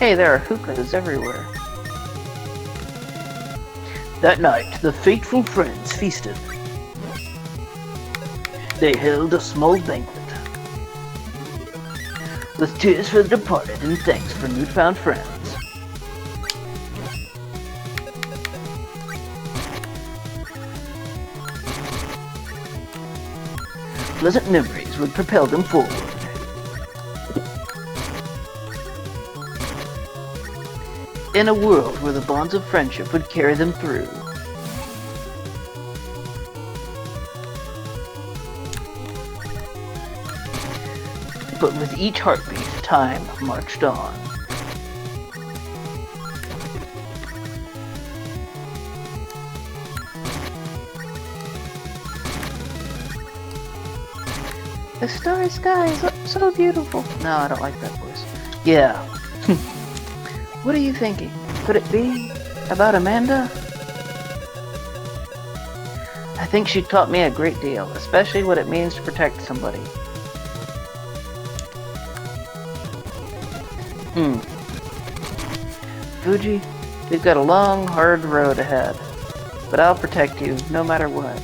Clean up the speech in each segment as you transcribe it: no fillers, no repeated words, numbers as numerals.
Hey, there are hookahs everywhere. That night, the faithful friends feasted. They held a small banquet. With tears for the departed and thanks for newfound friends. Pleasant memories would propel them forward. In a world where the bonds of friendship would carry them through. But with each heartbeat, time marched on. The starry sky is so beautiful. No, I don't like that voice. Yeah. What are you thinking? Could it be about Amanda? I think she taught me a great deal, especially what it means to protect somebody. Fuji, we've got a long, hard road ahead, but I'll protect you no matter what.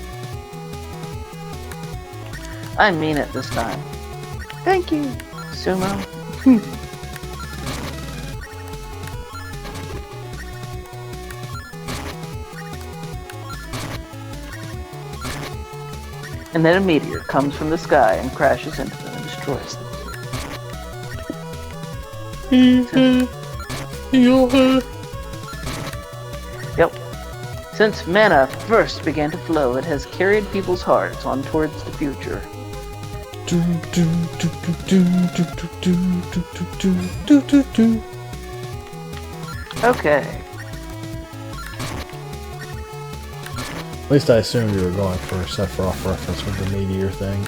I mean it this time. Thank you, Sumo. And then a meteor comes from the sky and crashes into them and destroys them. Yep. Since mana first began to flow, it has carried people's hearts on towards the future. Okay. At least I assumed you were going for a Sephiroth reference with the meteor thing.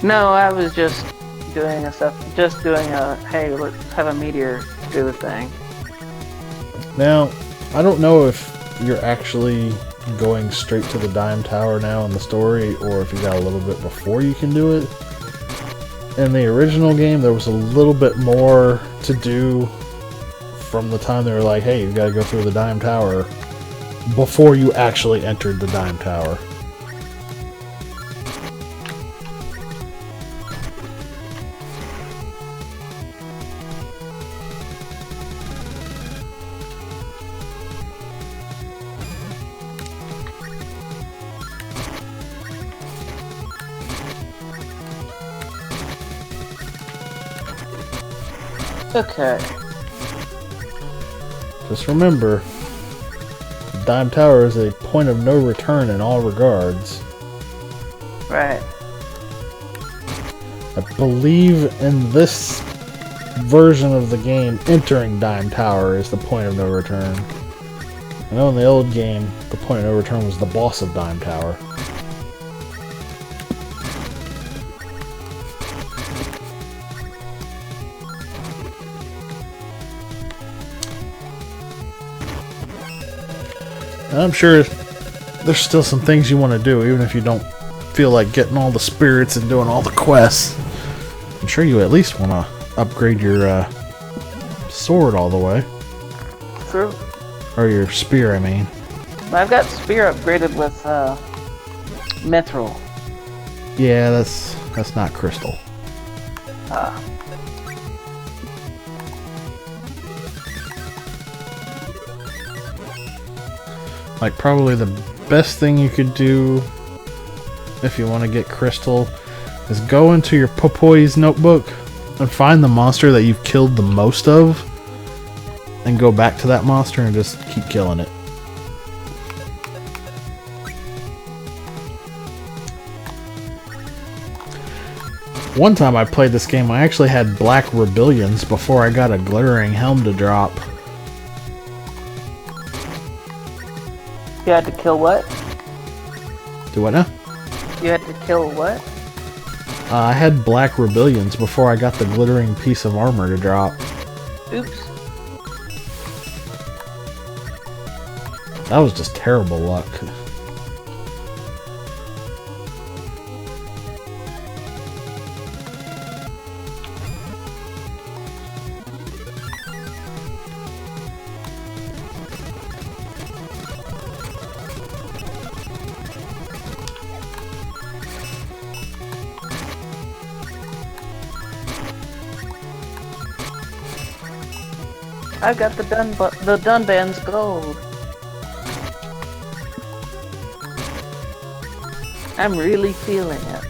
No, I was just doing hey, let's have a meteor do the thing. Now, I don't know if you're actually going straight to the Dime Tower now in the story, or if you got a little bit before you can do it. In the original game, there was a little bit more to do from the time they were like, hey, you gotta go through the Dime Tower, before you actually entered the Dime Tower. Okay. Just remember, the Dime Tower is a point of no return in all regards. Right. I believe in this version of the game, entering Dime Tower is the point of no return. I know in the old game, the point of no return was the boss of Dime Tower. And I'm sure there's still some things you want to do, even if you don't feel like getting all the spirits and doing all the quests. I'm sure you at least want to upgrade your sword all the way. True. Or your spear, I mean. I've got spear upgraded with mithril. Yeah, that's not crystal. Like, probably the best thing you could do if you want to get crystal is go into your Popoi's notebook and find the monster that you've killed the most of, and go back to that monster and just keep killing it. One time I played this game, I actually had black rebellions before I got a glittering helm to drop. You had to kill what? Do what now? You had to kill what? I had black rebellions before I got the glittering piece of armor to drop. Oops. That was just terrible luck. I got the Dunban's gold. I'm really feeling it.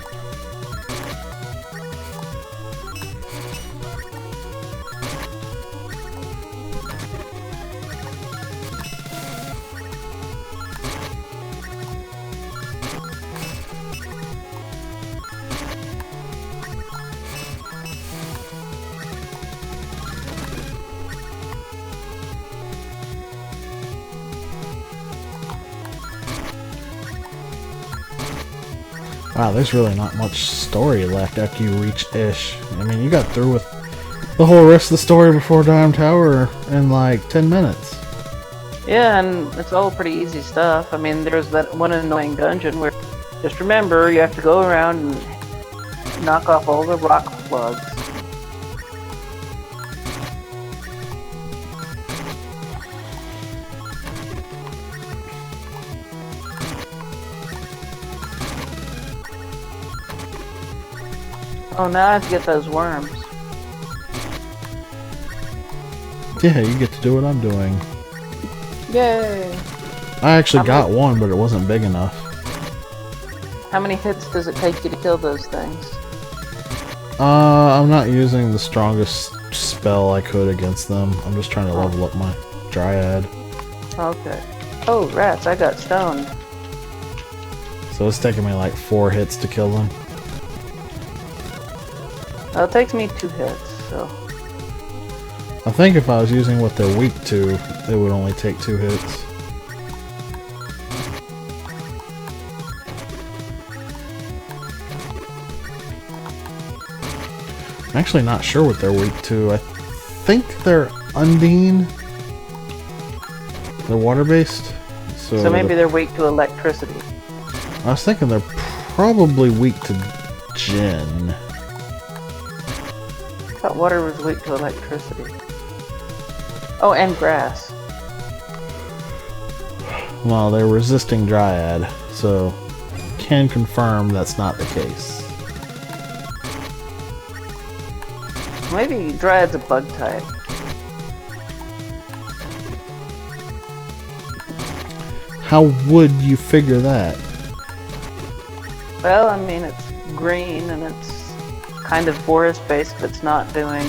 Wow, there's really not much story left after you reach Ish. I mean, you got through with the whole rest of the story before Dime Tower in like 10 minutes. Yeah, and it's all pretty easy stuff. I mean, there's that one annoying dungeon where, just remember, you have to go around and knock off all the rock plugs. Oh, now I have to get those worms. Yeah, you get to do what I'm doing. Yay! I actually got one, but it wasn't big enough. How many hits does it take you to kill those things? I'm not using the strongest spell I could against them. I'm just trying to level up my Dryad. Okay. Oh, rats, I got stoned. So it's taking me like 4 hits to kill them. Well, it takes me 2 hits, so... I think if I was using what they're weak to, it would only take 2 hits. I'm actually not sure what they're weak to. I think they're Undine. They're water-based. So maybe they're weak to electricity. I was thinking they're probably weak to Jinn. I thought water was weak to electricity. Oh, and grass. Well, they're resisting Dryad, so can confirm that's not the case. Maybe Dryad's a bug type. How would you figure that? Well, I mean, it's green and it's kind of forest-based, but it's not doing,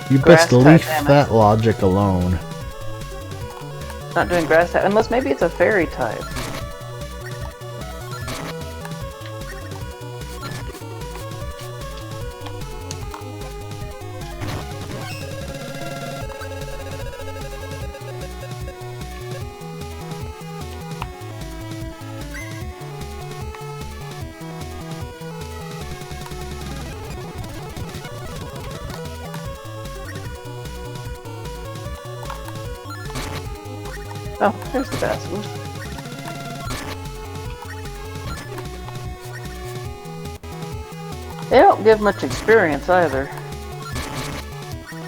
You best leave that logic alone. not doing grass type, unless maybe it's a fairy type. Oh, there's the basilisk. They don't give much experience either.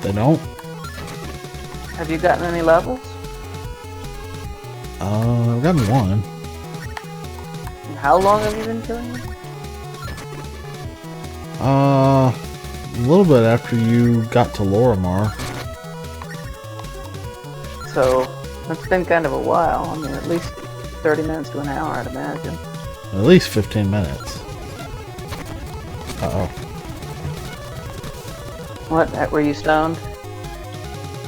They don't? Have you gotten any levels? I've gotten 1. And how long have you been killing them? A little bit after you got to Lorimar. So, it's been kind of a while. I mean, at least 30 minutes to an hour, I'd imagine. At least 15 minutes. Uh-oh. What? Were you stoned?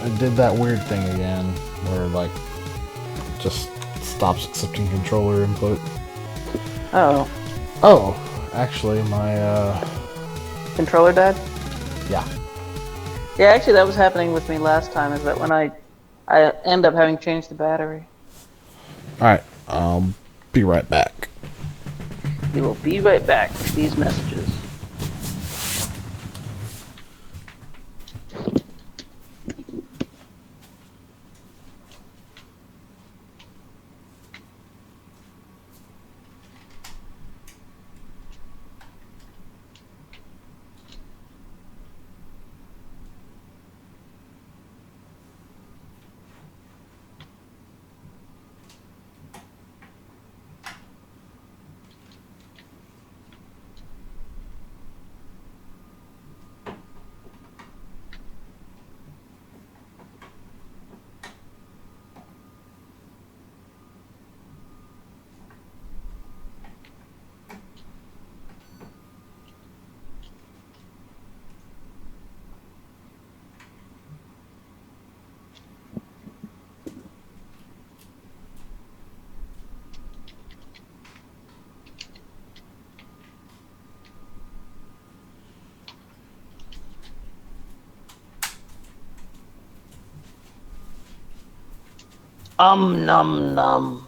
I did that weird thing again, where, like, it just stops accepting controller input. Oh. Oh, actually, my, Controller died? yeah. Yeah, actually that was happening with me last time, is that when I end up having changed the battery. Alright, I'll be right back. We will be right back with these messages. Num num.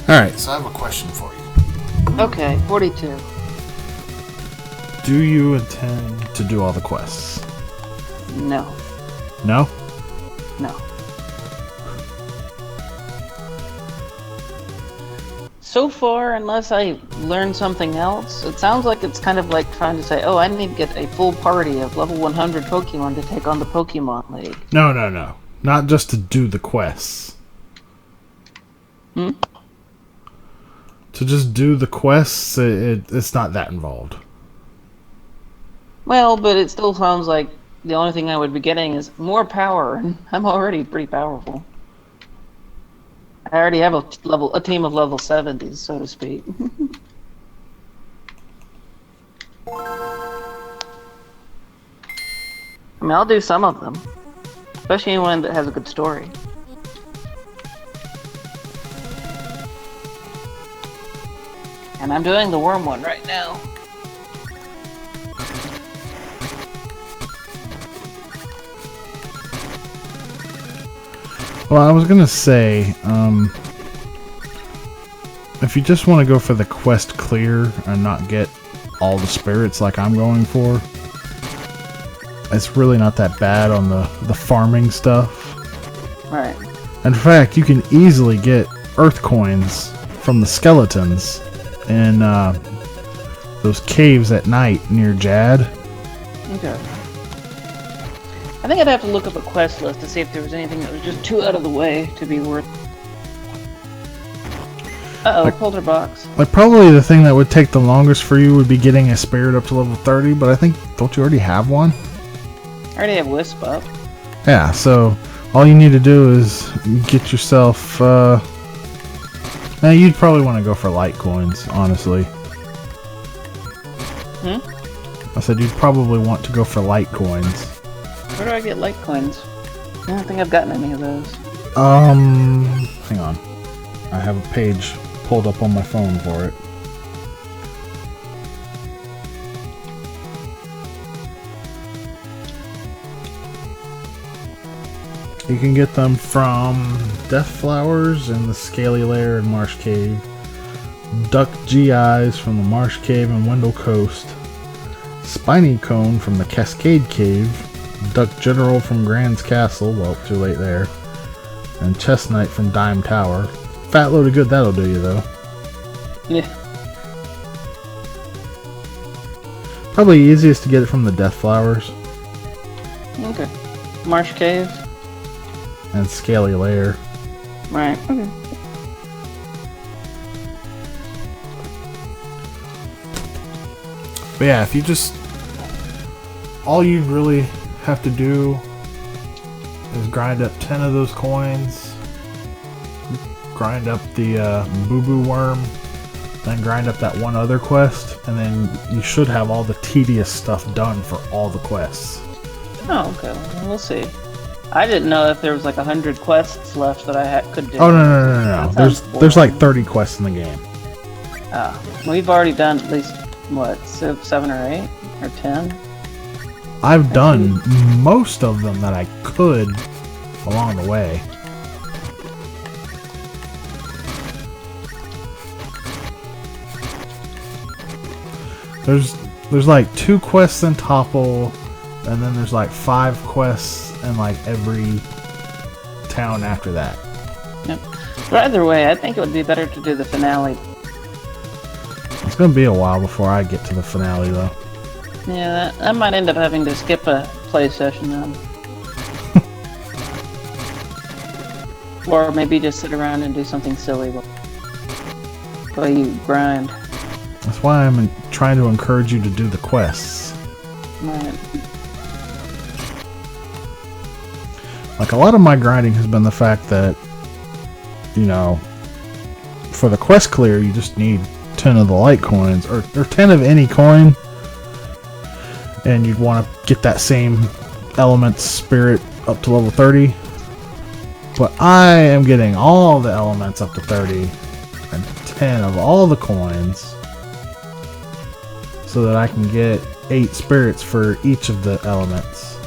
Alright, so I have a question for you. Okay, 42. Do you intend to do all the quests? No. No? No. So far, unless I learn something else, it sounds like it's kind of like trying to say, oh, I need to get a full party of level 100 Pokemon to take on the Pokemon League. No. Not just to do the quests. Hmm? To just do the quests, it's not that involved. Well, but it still sounds like the only thing I would be getting is more power, and I'm already pretty powerful. I already have a team of level 70s, so to speak. I mean, I'll do some of them, especially one that has a good story. And I'm doing the worm one right now. Well, I was gonna say, if you just want to go for the quest clear and not get all the spirits like I'm going for, it's really not that bad on the farming stuff. Right. In fact, you can easily get earth coins from the skeletons in those caves at night near Jad. Okay. I think I'd have to look up a quest list to see if there was anything that was just too out of the way to be worth. Polter box. Like, probably the thing that would take the longest for you would be getting a spirit up to level 30, but I think, don't you already have one? I already have Wisp up. Yeah, so all you need to do is get yourself, now you'd probably want to go for light coins, honestly. I said you'd probably want to go for light coins. Where do I get light coins? I don't think I've gotten any of those. Hang on. I have a page pulled up on my phone for it. You can get them from Death Flowers in the Scaly Lair in Marsh Cave, Duck GIs from the Marsh Cave and Wendell Coast, Spiny Cone from the Cascade Cave, Duck General from Grand's Castle, well, too late there, and Chestnut from Dime Tower. Fat load of good that'll do you, though. Yeah. Probably easiest to get it from the Death Flowers. Okay. Marsh Cave. And Scaly Lair. Right. Okay. But yeah, if you just... all you really have to do is grind up 10 of those coins, grind up the Boo Boo Worm, then grind up that one other quest, and then you should have all the tedious stuff done for all the quests. Oh, okay. Well, we'll see. I didn't know if there was like 100 quests left that I could do. Oh no! There's like 30 quests in the game. Oh, we've already done at least what 7 or 8 or 10. I've done most of them that I could along the way. There's like 2 quests in Topple, and then there's like 5 quests in like every town after that. Yep. But either way, I think it would be better to do the finale. It's gonna be a while before I get to the finale, though. Yeah, I might end up having to skip a play session then. Or maybe just sit around and do something silly while you grind. That's why I'm trying to encourage you to do the quests. Right. Like, a lot of my grinding has been the fact that, you know, for the quest clear, you just need 10 of the light coins, or 10 of any coin, and you'd want to get that same element spirit up to level 30. But I am getting all the elements up to 30 and 10 of all the coins so that I can get 8 spirits for each of the elements.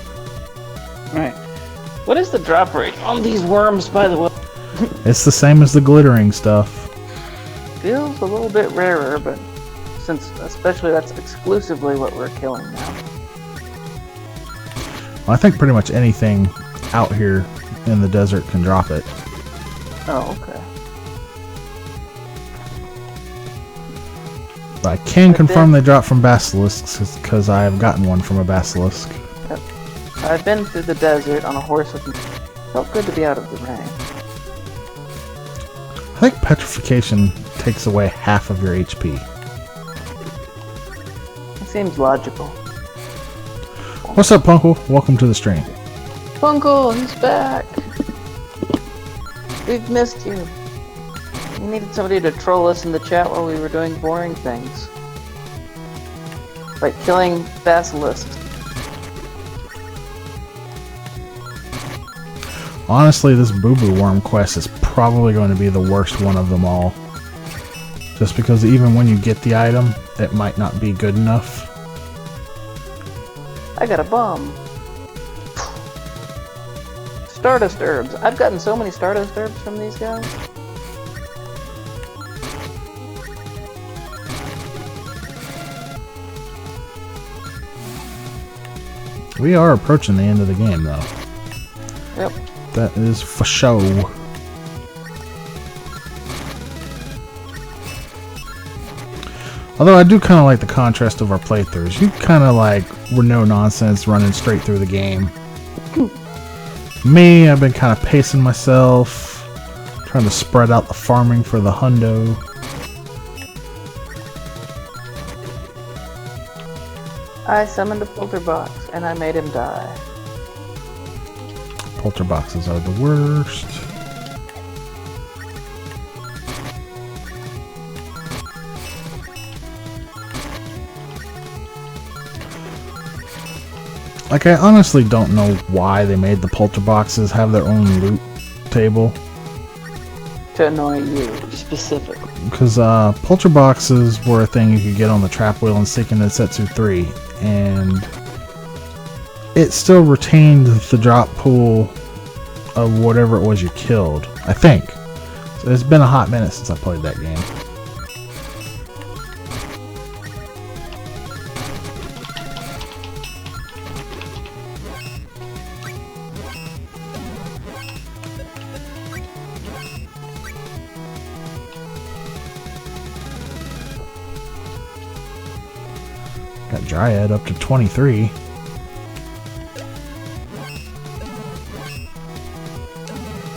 Right. What is the drop rate on these worms, by the way? It's the same as the glittering stuff. Feels a little bit rarer, but since especially that's exclusively what we're killing now. Well, I think pretty much anything out here in the desert can drop it. Oh, okay. But I can confirm they drop from basilisks because I have gotten one from a basilisk. Yep. I've been through the desert on a horse with me. Felt good to be out of the rain. I think petrification takes away half of your HP. It seems logical. What's up, Punkle? Welcome to the stream. Punkle, he's back! We've missed you. We needed somebody to troll us in the chat while we were doing boring things. Like killing basilisks. Honestly, this Boo Boo Worm quest is probably going to be the worst one of them all. Just because even when you get the item, it might not be good enough. I got a bomb. Stardust herbs. I've gotten so many Stardust herbs from these guys. We are approaching the end of the game, though. Yep. That is for show. Although I do kind of like the contrast of our playthroughs. You kind of like were no nonsense running straight through the game. Me, I've been kind of pacing myself, trying to spread out the farming for the hundo. I summoned a polterbox and I made him die. Polterboxes are the worst. Like, I honestly don't know why they made the polterboxes have their own loot table. To annoy you, specifically. Because polterboxes were a thing you could get on the Trap Wheel in Seiken Densetsu 3, and it still retained the drop pool of whatever it was you killed, I think. So it's been a hot minute since I played that game. Got Dryad up to 23.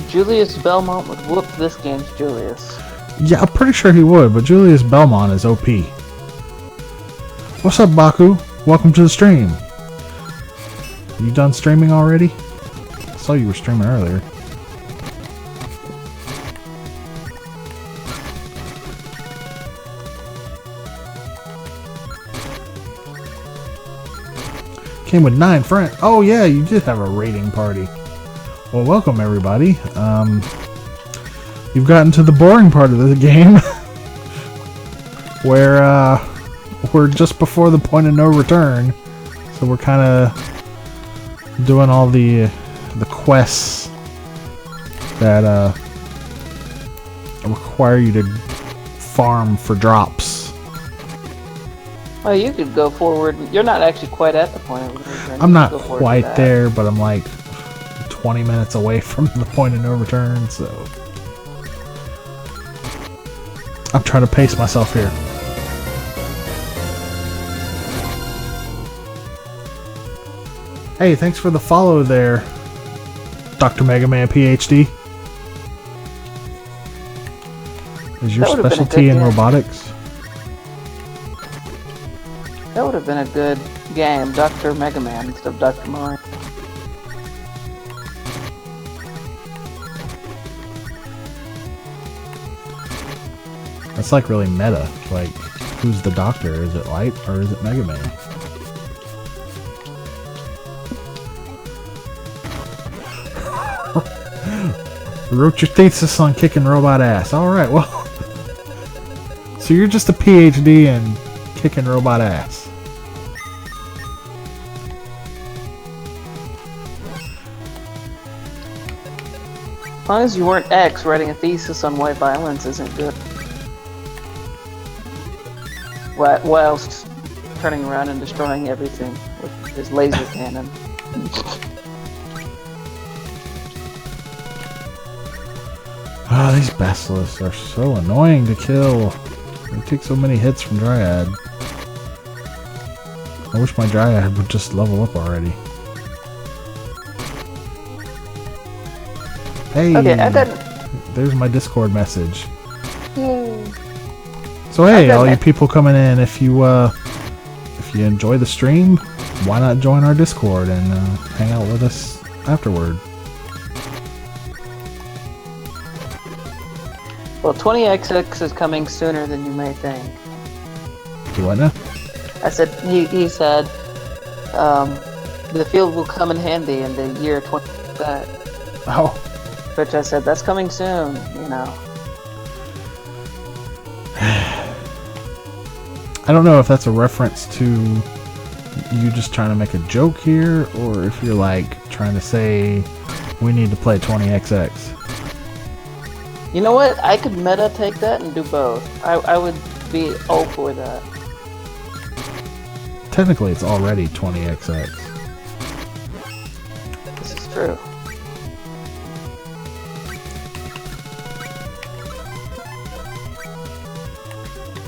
Julius Belmont would whoop this game's Julius. Yeah, I'm pretty sure he would, but Julius Belmont is OP. What's up, Baku? Welcome to the stream. You done streaming already? I saw you were streaming earlier. Came with 9 friends. Oh yeah, you did have a raiding party. Well, welcome everybody. You've gotten to the boring part of the game, where we're just before the point of no return. So we're kind of doing all the quests that require you to farm for drops. Well, you could go forward. You're not actually quite at the point of no return. I'm not quite there, but I'm like 20 minutes away from the point of no return, so I'm trying to pace myself here. Hey, thanks for the follow there, Dr. Mega Man PhD. Is your specialty in robotics? That would have been a good game, Dr. Mega Man instead of Dr. Mario. That's like really meta. Like, who's the doctor? Is it Light or is it Mega Man? Wrote your thesis on kicking robot ass. Alright, well. So you're just a PhD in kicking robot ass. As long as you weren't X, writing a thesis on why violence isn't good. Whilst turning around and destroying everything with his laser cannon. Ah, these basilisks are so annoying to kill. They take so many hits from Dryad. I wish my Dryad would just level up already. Hey! Okay, I got... There's my Discord message. Yay. So hey, all you people coming in, if you enjoy the stream, why not join our Discord and hang out with us afterward? Well, 20XX is coming sooner than you may think. Do what now? I said, he said, the field will come in handy in the year 20. Oh. Which I said, that's coming soon, you know. I don't know if that's a reference to you just trying to make a joke here, or if you're like trying to say we need to play 20XX. You know what? I could meta take that and do both. I would be all for that. Technically, it's already 20XX. This is true.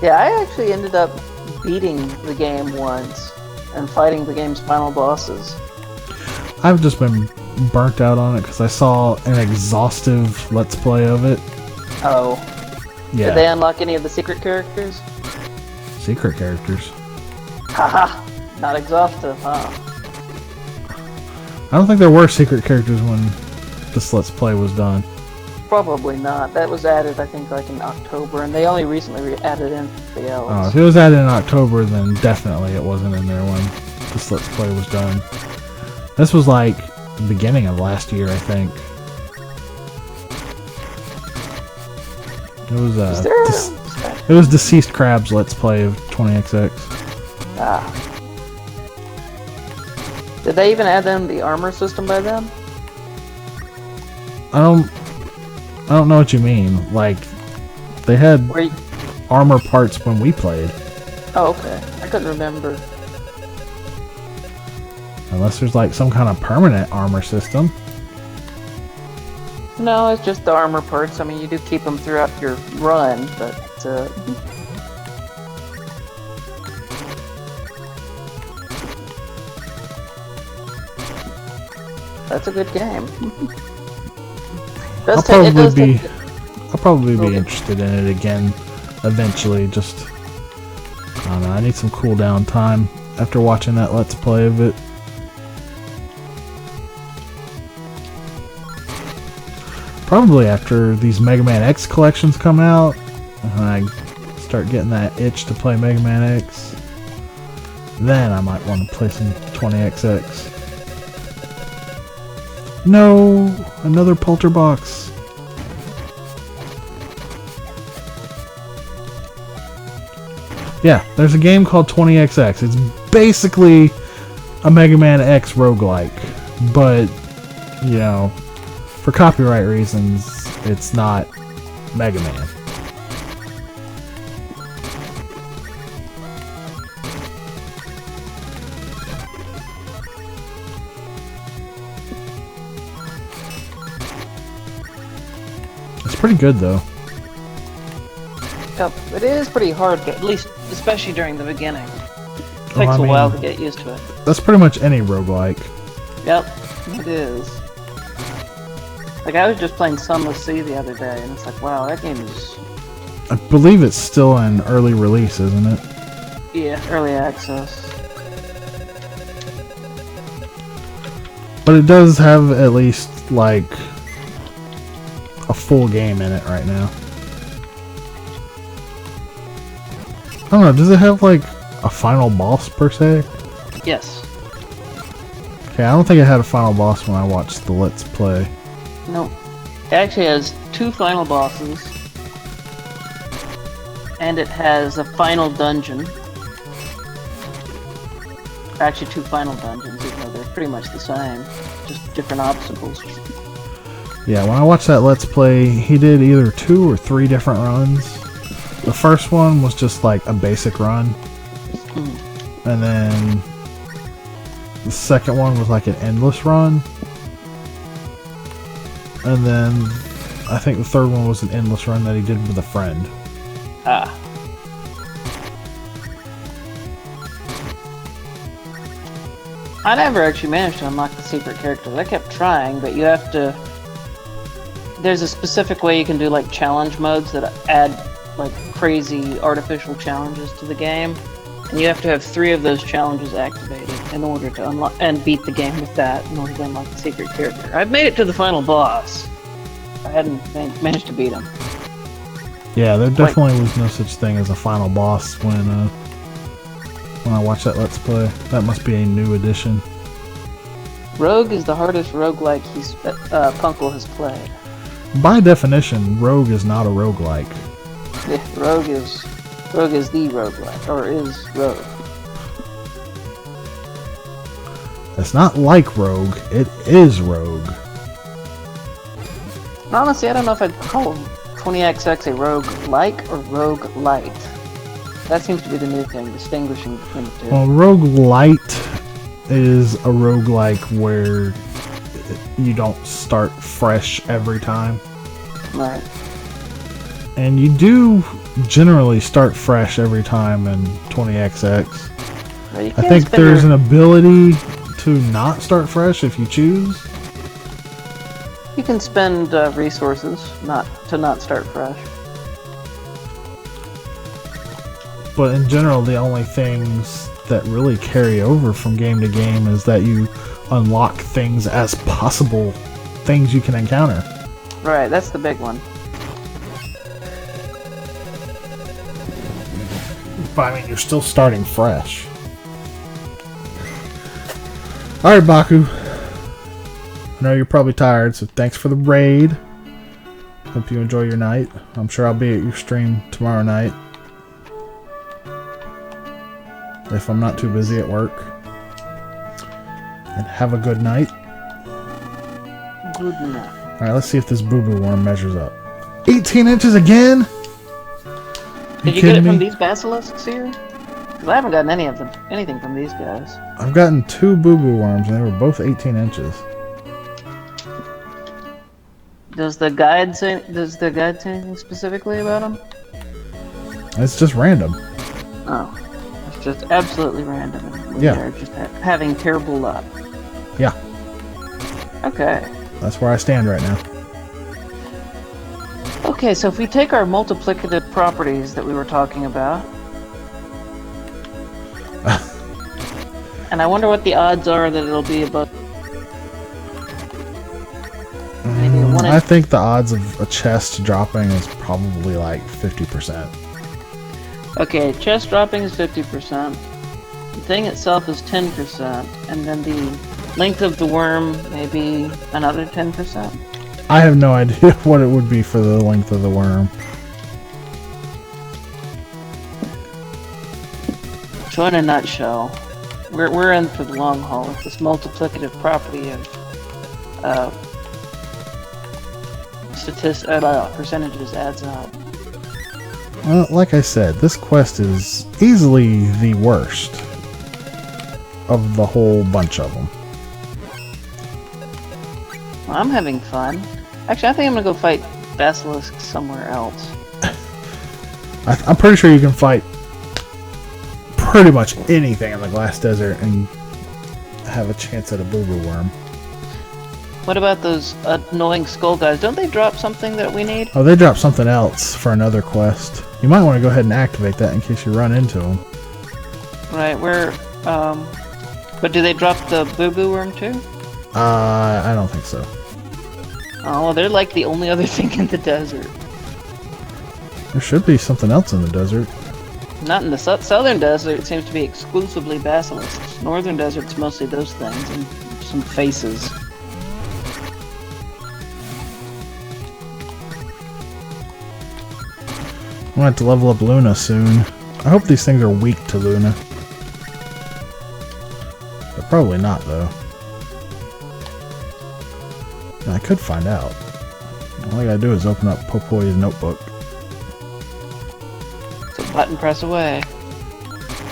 Yeah, I actually ended up beating the game once and fighting the game's final bosses. I've just been burnt out on it because I saw an exhaustive Let's Play of it. Oh. Yeah. Did they unlock any of the secret characters? Secret characters? Haha! Not exhaustive, huh? I don't think there were secret characters when this Let's Play was done. Probably not. That was added, I think, like in October, and they only recently added anything else. Oh, if it was added in October, then definitely it wasn't in there when this Let's Play was done. This was like the beginning of last year, I think. It was it was Deceased Crab's Let's Play of 20XX. Ah. Did they even add in the armor system by then? I don't know what you mean. Like, they had armor parts when we played. Oh, okay. I couldn't remember. Unless there's like some kind of permanent armor system. No, it's just the armor parts. I mean, you do keep them throughout your run, but that's a good game. I'll probably be interested in it again eventually. Just, I don't know, I need some cooldown time after watching that Let's Play of it. Probably after these Mega Man X collections come out, and I start getting that itch to play Mega Man X. then I might want to play some 20XX. No! Another Polterbox! Yeah, there's a game called 20XX. It's basically a Mega Man X roguelike, but, you know, for copyright reasons, it's not Mega Man. It's pretty good, though. Yep, it is pretty hard, at least, especially during the beginning. It takes I a mean, while to get used to it. That's pretty much any roguelike. Yep, it is. Like, I was just playing Sunless Sea the other day, and it's like, wow, that game is... I believe it's still in early release, isn't it? Yeah, early access. But it does have at least, like, a full game in it right now. I don't know, does it have, like, a final boss, per se? Yes. Okay, I don't think it had a final boss when I watched the Let's Play. Nope. It actually has 2 final bosses. And it has a final dungeon. Actually, 2 final dungeons, even though they're pretty much the same. Just different obstacles. Yeah, when I watched that Let's Play, he did either 2 or 3 different runs. The first one was just like a basic run. And then the second one was like an endless run. And then I think the third one was an endless run that he did with a friend. Ah. I never actually managed to unlock the secret characters. I kept trying, but you have to... There's a specific way you can do like challenge modes that add like crazy artificial challenges to the game. And you have to have 3 of those challenges activated in order to unlock and beat the game with that in order to unlock the secret character. I've made it to the final boss. I hadn't managed to beat him. Yeah, there definitely was no such thing as a final boss when I watched that Let's Play. That must be a new addition. Rogue is the hardest roguelike Punkle has played. By definition, Rogue is not a roguelike. Yeah, Rogue is the roguelike, or is Rogue. It's not like Rogue, it is Rogue. Honestly, I don't know if I'd call 20XX a rogue-like or rogue-lite. That seems to be the new thing, distinguishing between the two. Well, Roguelite is a roguelike where you don't start fresh every time. Right. And you do generally start fresh every time in 20XX. Well, you I can't think spend there's your- an ability to not start fresh if you choose. You can spend resources to not start fresh. But in general, the only things that really carry over from game to game is that you unlock things as possible things you can encounter. Right, that's the big one. But I mean, you're still starting fresh. Alright, Baku. I know you're probably tired, so thanks for the raid. Hope you enjoy your night. I'm sure I'll be at your stream tomorrow night. If I'm not too busy at work. And have a good night. Good enough. Alright, let's see if this boo-boo worm measures up. 18 inches again? Did you get it from these basilisks here? Because I haven't gotten anything from these guys. I've gotten 2 boo-boo worms, and they were both 18 inches. Does the guide say anything specifically about them? It's just random. Oh. It's just absolutely random. Yeah. They're just having terrible luck. Yeah. Okay. That's where I stand right now. Okay, so if we take our multiplicative properties that we were talking about, and I wonder what the odds are that it'll be above. Maybe a 1 in... I think the odds of a chest dropping is probably like 50%. Okay, chest dropping is 50%. The thing itself is 10%, and then the length of the worm may be another 10%. I have no idea what it would be for the length of the worm. So in a nutshell, we're in for the long haul with this multiplicative property of percentages adds up. Well, like I said, this quest is easily the worst of the whole bunch of them. Well, I'm having fun. Actually, I think I'm gonna go fight Basilisk somewhere else. I'm pretty sure you can fight pretty much anything in the Glass Desert and have a chance at a boo-boo worm. What about those annoying skull guys? Don't they drop something that we need? Oh, they dropped something else for another quest. You might want to go ahead and activate that in case you run into them. Right, but do they drop the boo-boo worm too? I don't think so. Oh, well, they're like the only other thing in the desert. There should be something else in the desert. Not in the southern desert, it seems to be exclusively basilisks. Northern desert's mostly those things, and some faces. I'm gonna have to level up Luna soon. I hope these things are weak to Luna. They're probably not, though. I could find out. All I gotta do is open up Popoy's notebook. It's a button press away.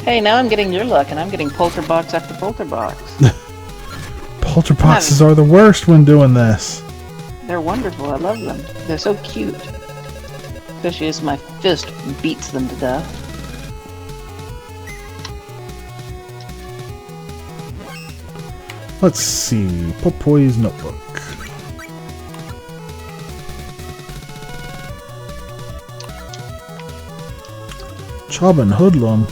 Hey, now I'm getting your luck, and I'm getting Polterbox after Polterbox. Polterboxes are the worst when doing this. They're wonderful, I love them. They're so cute. Especially as my fist beats them to death. Let's see. Popoy's notebook. Chobbin Hoodlum.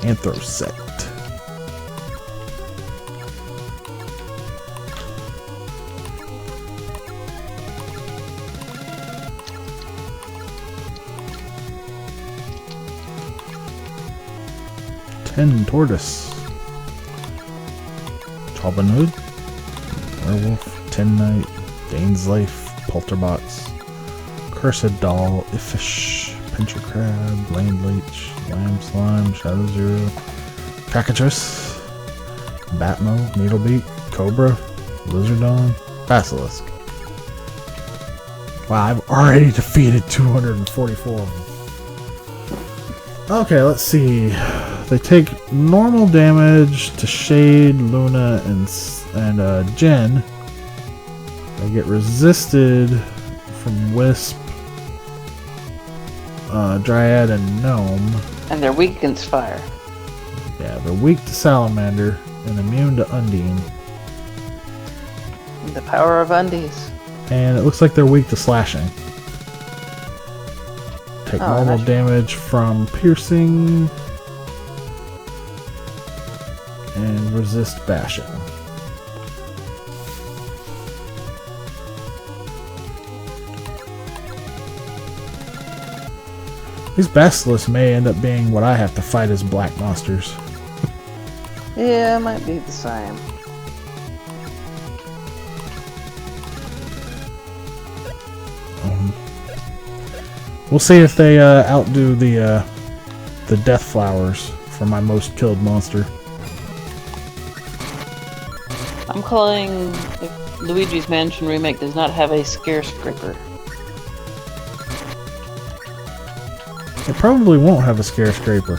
Anthrosect. Ten Tortoise. Chobbin Hood. Werewolf. Tin Knight. Dane's Life. Polterbox. Cursed Doll. Iffish. Pincher Crab, Land Leech, Lamb Slime, Shadow Zero, Cackatrice, Batmo, Needlebeak, Cobra, Lizardon, Basilisk. Wow, I've already defeated 244 of them. Okay, let's see. They take normal damage to Shade, Luna, and Jen. They get resisted from Wisp, Dryad, and Gnome. And they're weak against fire. Yeah, they're weak to Salamander and immune to Undine. The power of undies. And it looks like they're weak to slashing. Take normal damage from piercing and resist bashing. These basilisks may end up being what I have to fight as black monsters. Yeah, it might be the same. We'll see if they outdo the Death Flowers for my most killed monster. I'm calling if Luigi's Mansion Remake does not have a Scare Scraper. It probably won't have a Scare Scraper.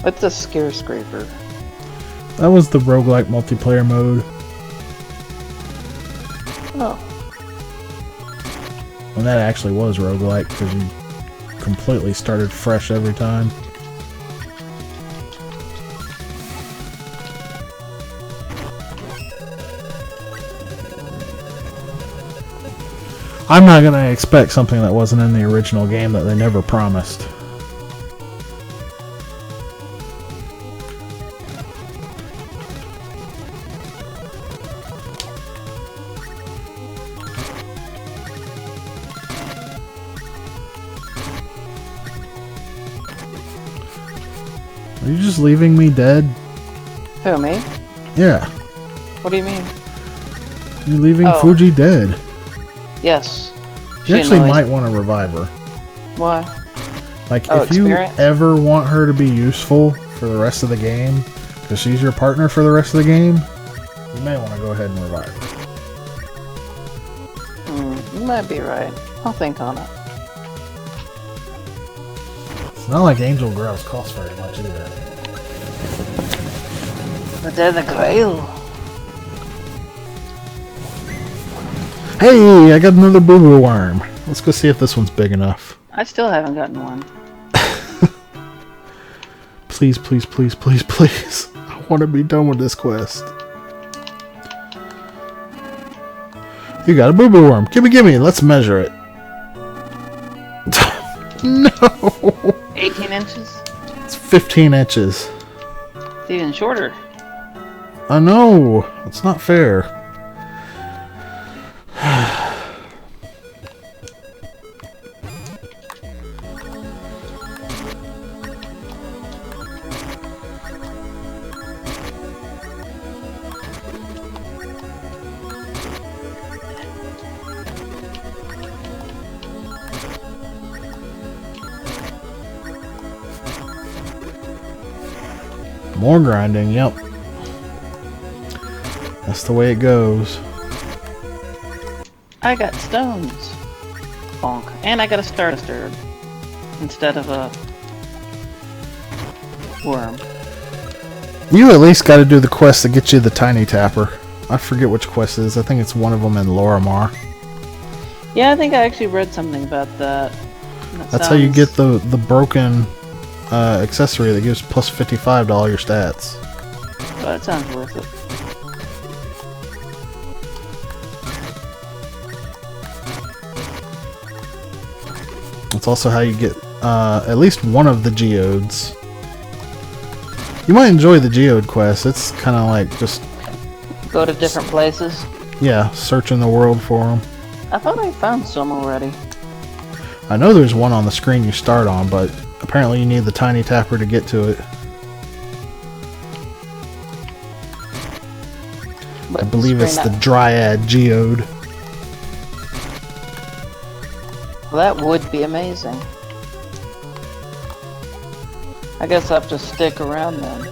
What's a Scare Scraper? That was the roguelike multiplayer mode. Oh. And that actually was roguelike because you completely started fresh every time. I'm not gonna expect something that wasn't in the original game that they never promised. Are you just leaving me dead? Who, me? Yeah. What do you mean? You're leaving Oh. Fuji dead. Yes. You She actually annoys- might want to revive her. Why? Like, Oh, if you experience? ever want her to be useful for the rest of the game, because she's your partner for the rest of the game, you may want to go ahead and revive her. You might be right. I'll think on it. It's not like Angel Grails cost very much either. But they're the Grail. Hey, I got another boo-boo worm. Let's go see if this one's big enough. I still haven't gotten one. Please, please, please, please, please. I want to be done with this quest. You got a boo-boo worm. Gimme. Let's measure it. No! 18 inches? It's 15 inches. It's even shorter. I know. It's not fair. More grinding, yep. That's the way it goes. I got stones. Bonk. And I got a Stardust instead of a worm. You at least got to do the quest to get you the Tiny Tapper. I forget which quest it is. I think it's one of them in Lorimar. Yeah, I think I actually read something about that. That's how you get the broken accessory that gives plus 55 to all your stats. But it sounds worth it. That's also how you get at least one of the geodes. You might enjoy the geode quest. It's kind of like just... Go to different places. Yeah, searching the world for them. I thought I found some already. I know there's one on the screen you start on, but apparently you need the Tiny Tapper to get to it. But I believe it's the screen Dryad Geode. Well, that would be amazing. I guess I have to stick around then.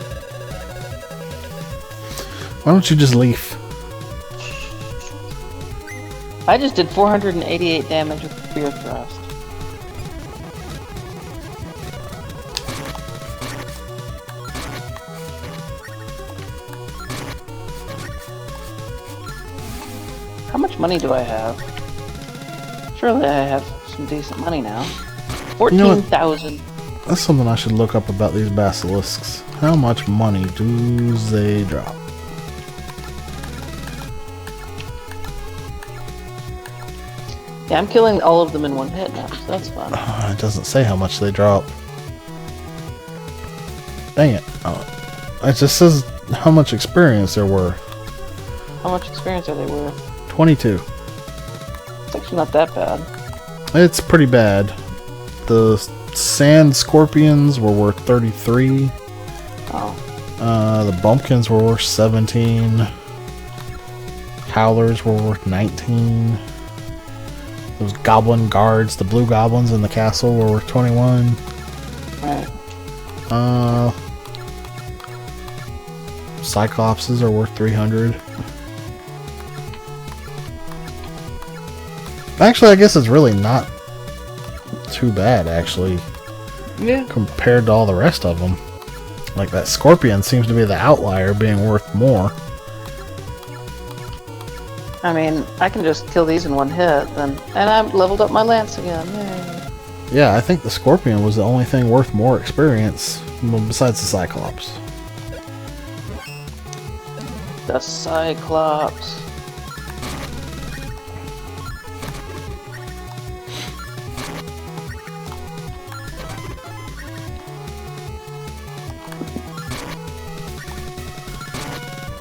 Why don't you just leave? I just did 488 damage with Spear Thrust. How much money do I have? Surely I have some decent money now. 14,000. That's something I should look up about these basilisks. How much money do they drop? Yeah, I'm killing all of them in one hit now, so that's fun. It doesn't say how much they drop. Dang it. Oh, it just says how much experience they're worth. How much experience are they worth? 22. It's actually not that bad. It's pretty bad. The sand scorpions were worth 33. Oh. The bumpkins were worth 17. Howlers were worth 19. Those goblin guards, the blue goblins in the castle, were worth 21. Right. Cyclopses are worth 300. Actually, I guess it's really not too bad, actually, Yeah. compared to all the rest of them. Like, that scorpion seems to be the outlier, being worth more. I mean, I can just kill these in one hit, then, and I've leveled up my lance again. Yay. Yeah, I think the scorpion was the only thing worth more experience, besides the cyclops. The Cyclops.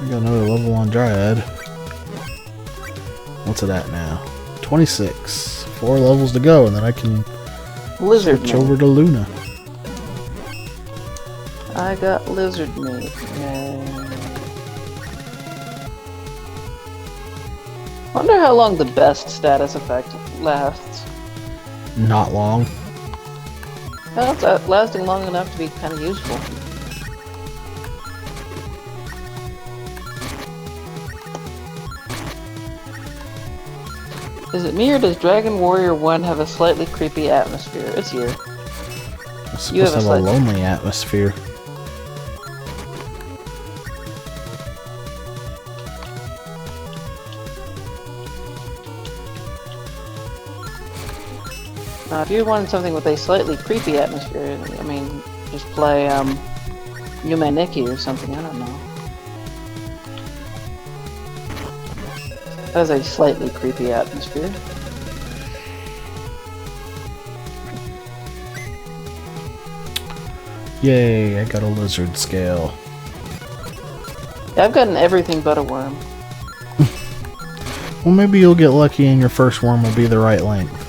I got another level on Dryad. What's it at now? 26. 4 levels to go, and then I can Lizard switch man. over to Luna. I I got lizard meat. Yay. Wonder how long the best status effect lasts. Not long. Well, it's lasting long enough to be kind of useful. Is it me or does Dragon Warrior 1 have a slightly creepy atmosphere? It's you. It's supposed to have a lonely atmosphere. If you wanted something with a slightly creepy atmosphere, I mean, just play Yume Nikki or something, I don't know. That has a slightly creepy atmosphere. Yay, I got a lizard scale. Yeah, I've gotten everything but a worm. Well, maybe you'll get lucky and your first worm will be the right length.